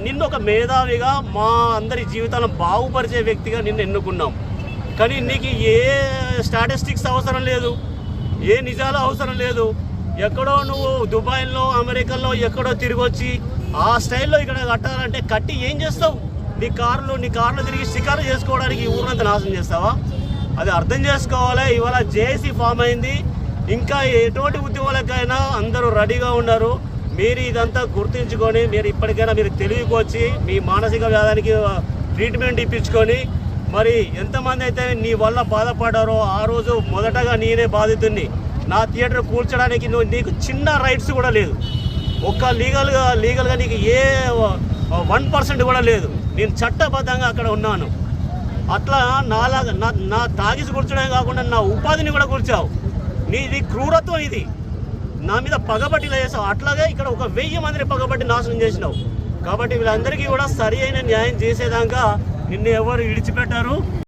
నిన్ను ఒక మేధావిగా మా అందరి జీవితాలను బాగుపరిచే వ్యక్తిగా నిన్ను ఎన్నుకున్నాం. కానీ నీకు ఏ స్టాటిస్టిక్స్ అవసరం లేదు, ఏ నిజాలు అవసరం లేదు. ఎక్కడో నువ్వు దుబాయ్లో అమెరికాలో ఎక్కడో తిరిగి వచ్చి ఆ స్టైల్లో ఇక్కడ కట్టాలంటే కట్టి ఏం చేస్తావు? నీ కార్లు తిరిగి షికారు చేసుకోవడానికి ఊరంతా నాశనం చేస్తావా? అది అర్థం చేసుకోవాలి. ఇవాళ జేఏసీ ఫామ్ అయింది. ఇంకా ఎటువంటి ఉద్యోగాలకైనా అందరూ రెడీగా ఉన్నారు. మీరు ఇదంతా గుర్తించుకొని మీరు ఇప్పటికైనా మీరు తెలివికి వచ్చి మీ మానసిక వ్యాధానికి ట్రీట్మెంట్ ఇప్పించుకొని, మరి ఎంతమంది అయితే నీ వల్ల బాధపడ్డారో ఆ రోజు మొదటగా నేనే బాధితుడిని. నా థియేటర్ కూల్చడానికి నీకు చిన్న రైట్స్ కూడా లేదు. ఒక్క లీగల్గా నీకు ఏ 1% కూడా లేదు. నేను చట్టబద్ధంగా అక్కడ ఉన్నాను. అట్లా నా తాగిసి కూర్చోడమే కాకుండా నా ఉపాధిని కూడా కూర్చావు. నీది క్రూరత్వం. ఇది నా మీద పగబట్టి చేసావు. అట్లాగే ఇక్కడ ఒక 1000 మందిని పగబట్టి నాశనం చేసినావు. కాబట్టి వీళ్ళందరికీ కూడా సరి అయిన న్యాయం చేసేదాకా నిన్ను ఎవరు విడిచిపెట్టారు.